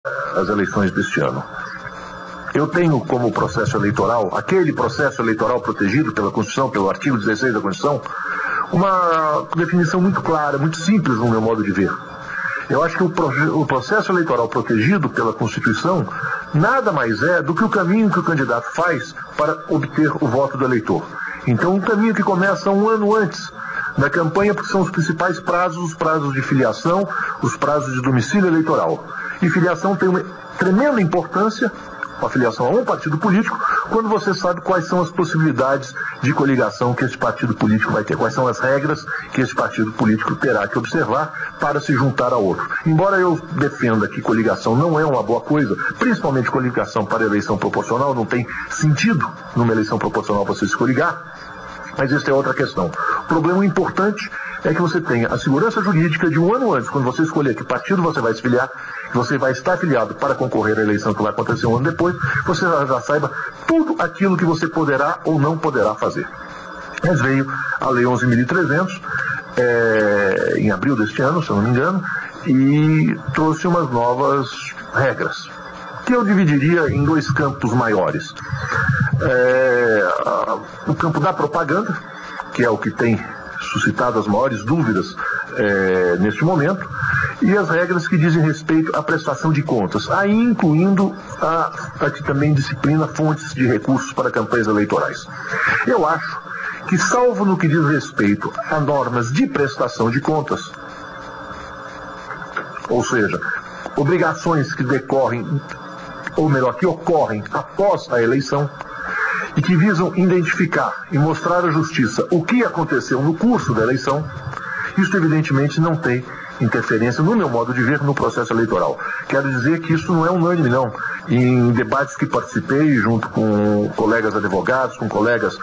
as eleições deste ano. Eu tenho como processo eleitoral, aquele processo eleitoral protegido pela Constituição, pelo artigo 16 da Constituição, uma definição muito clara, muito simples no meu modo de ver. Eu acho que o processo eleitoral protegido pela Constituição nada mais é do que o caminho que o candidato faz para obter o voto do eleitor. Então, um caminho que começa um ano antes da campanha, porque são os principais prazos, os prazos de filiação, os prazos de domicílio eleitoral. E filiação tem uma tremenda importância, a filiação a um partido político, quando você sabe quais são as possibilidades de coligação que esse partido político vai ter, quais são as regras que esse partido político terá que observar para se juntar a outro. Embora eu defenda que coligação não é uma boa coisa, principalmente coligação para eleição proporcional, não tem sentido numa eleição proporcional você se coligar, mas isso é outra questão. O problema importante é que você tenha a segurança jurídica de um ano antes, quando você escolher que partido você vai se filiar, que você vai estar afiliado para concorrer à eleição que vai acontecer um ano depois, você já saiba tudo aquilo que você poderá ou não poderá fazer. Mas veio a Lei 11.300, em abril deste ano, se eu não me engano, e trouxe umas novas regras, que eu dividiria em dois campos maiores. O campo da propaganda, que é o que tem suscitado as maiores dúvidas neste momento, e as regras que dizem respeito à prestação de contas, aí incluindo a que também disciplina fontes de recursos para campanhas eleitorais. Eu acho que, salvo no que diz respeito a normas de prestação de contas, ou seja, obrigações que decorrem, ou melhor, que ocorrem após a eleição, e que visam identificar e mostrar à justiça o que aconteceu no curso da eleição, isso evidentemente não tem interferência, no meu modo de ver, no processo eleitoral. Quero dizer que isso não é unânime, não. Em debates que participei, junto com colegas advogados, com colegas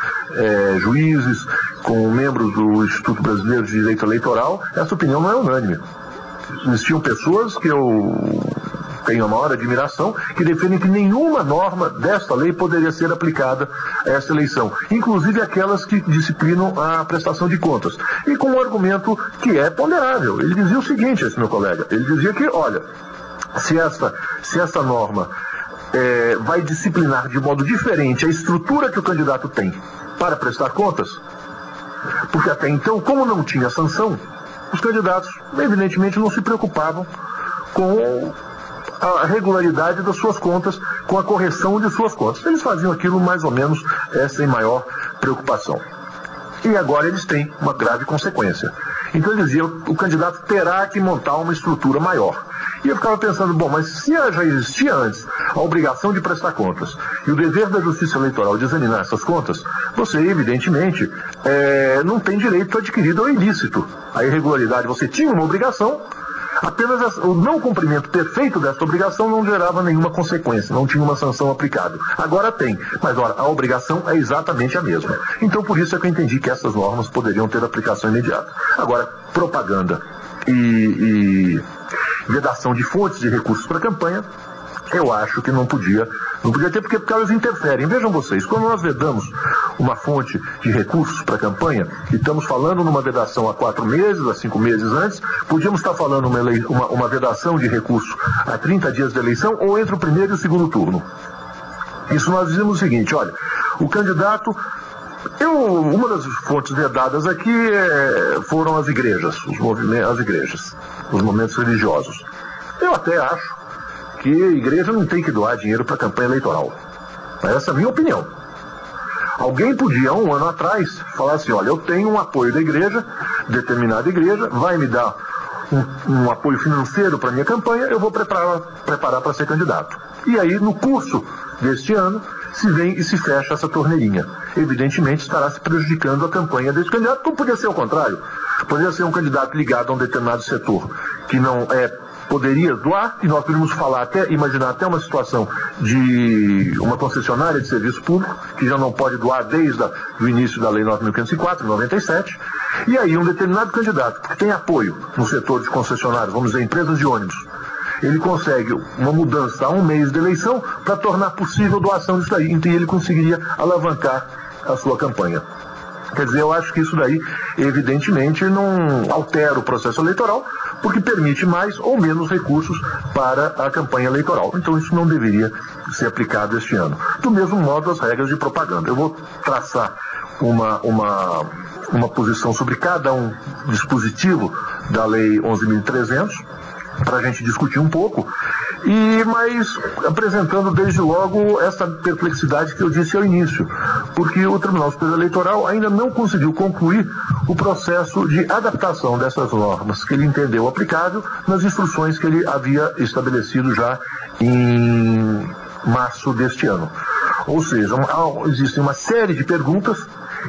juízes, com membros do Instituto Brasileiro de Direito Eleitoral, essa opinião não é unânime. Existiam pessoas que eu tenho a maior admiração, que defendem que nenhuma norma desta lei poderia ser aplicada a essa eleição, inclusive aquelas que disciplinam a prestação de contas. E com um argumento que é ponderável. Ele dizia o seguinte, esse meu colega, ele dizia que, olha, se essa norma vai disciplinar de modo diferente a estrutura que o candidato tem para prestar contas, porque até então, como não tinha sanção, os candidatos, evidentemente, não se preocupavam com a regularidade das suas contas, com a correção de suas contas. Eles faziam aquilo mais ou menos sem maior preocupação. E agora eles têm uma grave consequência. Então ele dizia, o candidato terá que montar uma estrutura maior. E eu ficava pensando, bom, mas se já existia antes a obrigação de prestar contas e o dever da Justiça Eleitoral de examinar essas contas, você, evidentemente, não tem direito adquirido ao ilícito. A irregularidade, você tinha uma obrigação, apenas o não cumprimento perfeito dessa obrigação não gerava nenhuma consequência, não tinha uma sanção aplicável. Agora tem, mas ora, a obrigação é exatamente a mesma. Então por isso é que eu entendi que essas normas poderiam ter aplicação imediata. Agora, propaganda e vedação de fontes de recursos para campanha, eu acho que não podia ter, porque elas interferem. Vejam vocês, quando nós vedamos uma fonte de recursos para a campanha, e estamos falando numa vedação há 4 meses, há 5 meses antes, podíamos estar falando uma vedação de recurso há 30 dias da eleição, ou entre o primeiro e o segundo turno. Isso nós dizemos o seguinte, olha, o candidato... uma das fontes vedadas aqui foram as igrejas, os momentos religiosos. Eu até acho que a igreja não tem que doar dinheiro para a campanha eleitoral. Essa é a minha opinião. Alguém podia, 1 ano atrás, falar assim, olha, eu tenho um apoio da igreja, determinada igreja, vai me dar um apoio financeiro para a minha campanha, eu vou preparar para ser candidato. E aí, no curso deste ano, se vem e se fecha essa torneirinha. Evidentemente, estará se prejudicando a campanha desse candidato, como podia ser o contrário. Poderia ser um candidato ligado a um determinado setor, que não poderia doar, e nós podemos imaginar até uma situação de uma concessionária de serviço público, que já não pode doar desde o início da Lei 9.504, em 97, e aí um determinado candidato que tem apoio no setor de concessionários, vamos dizer, empresas de ônibus, ele consegue uma mudança a 1 mês de eleição para tornar possível a doação disso daí, então ele conseguiria alavancar a sua campanha. Quer dizer, eu acho que isso daí, evidentemente, não altera o processo eleitoral, porque permite mais ou menos recursos para a campanha eleitoral. Então isso não deveria ser aplicado este ano. Do mesmo modo, as regras de propaganda. Eu vou traçar uma posição sobre cada um dispositivo da Lei 11.300, para a gente discutir um pouco, mas apresentando desde logo essa perplexidade que eu disse ao início, porque o Tribunal Superior Eleitoral ainda não conseguiu concluir o processo de adaptação dessas normas que ele entendeu aplicável nas instruções que ele havia estabelecido já em março deste ano. Ou seja, existe uma série de perguntas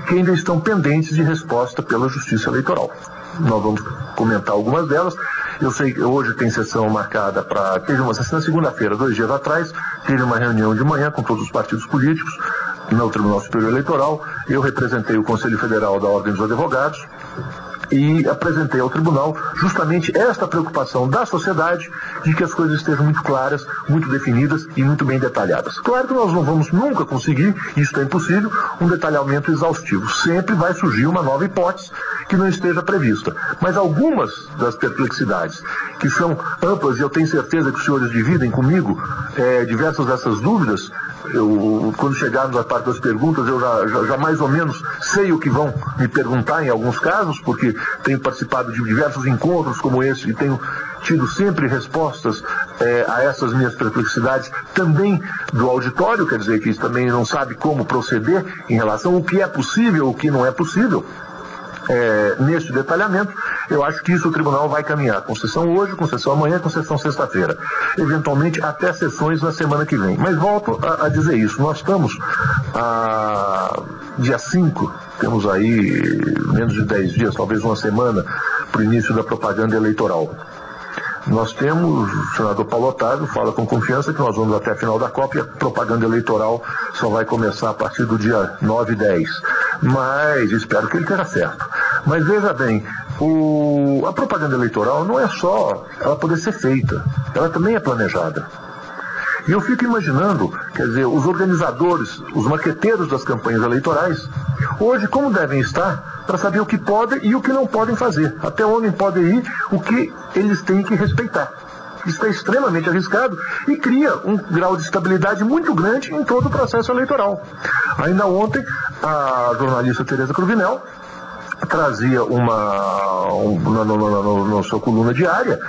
que ainda estão pendentes de resposta pela Justiça Eleitoral. Nós vamos comentar algumas delas. Eu sei que hoje tem sessão marcada teve uma sessão na segunda-feira, 2 dias atrás, teve uma reunião de manhã com todos os partidos políticos no Tribunal Superior Eleitoral. Eu representei o Conselho Federal da Ordem dos Advogados e apresentei ao tribunal justamente esta preocupação da sociedade de que as coisas estejam muito claras, muito definidas e muito bem detalhadas. Claro que nós não vamos nunca conseguir, isso é impossível, um detalhamento exaustivo. Sempre vai surgir uma nova hipótese que não esteja prevista. Mas algumas das perplexidades, que são amplas, e eu tenho certeza que os senhores dividem comigo diversas dessas dúvidas, quando chegarmos à parte das perguntas, eu já mais ou menos sei o que vão me perguntar em alguns casos, porque tenho participado de diversos encontros como esse e tenho tido sempre respostas a essas minhas perplexidades também do auditório, quer dizer que também não sabe como proceder em relação ao que é possível, o que não é possível. Neste detalhamento, eu acho que isso o tribunal vai caminhar com sessão hoje, com sessão amanhã, com sessão sexta-feira, eventualmente até sessões na semana que vem. Mas volto a dizer isso, nós estamos dia 5, temos aí menos de 10 dias, talvez uma semana, para o início da propaganda eleitoral. Nós temos, o senador Paulo Otávio fala com confiança que nós vamos até a final da Copa e a propaganda eleitoral só vai começar a partir do dia 9 e 10. Mas espero que ele esteja certo. Mas veja bem, a propaganda eleitoral não é só ela poder ser feita, ela também é planejada. E eu fico imaginando, quer dizer, os organizadores, os maqueteiros das campanhas eleitorais, hoje como devem estar para saber o que podem e o que não podem fazer, até onde podem ir, o que eles têm que respeitar. Isso é extremamente arriscado e cria um grau de estabilidade muito grande em todo o processo eleitoral. Ainda ontem, a jornalista Tereza Cruvinel trazia na sua coluna diária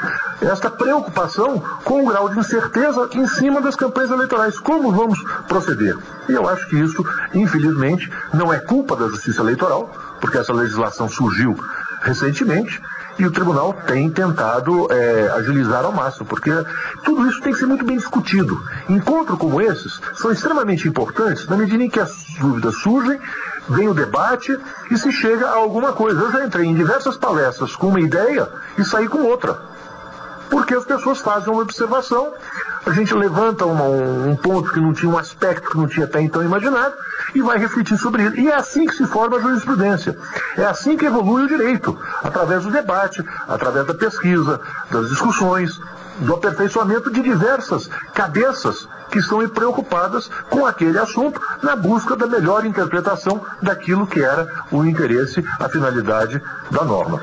esta preocupação com o grau de incerteza em cima das campanhas eleitorais. Como vamos proceder? E eu acho que isso, infelizmente, não é culpa da Justiça Eleitoral, porque essa legislação surgiu recentemente, e o tribunal tem tentado agilizar ao máximo, porque tudo isso tem que ser muito bem discutido. Encontros como esses são extremamente importantes na medida em que as dúvidas surgem, vem o debate e se chega a alguma coisa. Eu já entrei em diversas palestras com uma ideia e saí com outra, porque as pessoas fazem uma observação, a gente levanta um ponto que não tinha, um aspecto que não tinha até então imaginado, e vai refletir sobre ele. E é assim que se forma a jurisprudência. É assim que evolui o direito, através do debate, através da pesquisa, das discussões, do aperfeiçoamento de diversas cabeças que estão preocupadas com aquele assunto, na busca da melhor interpretação daquilo que era o interesse, a finalidade da norma.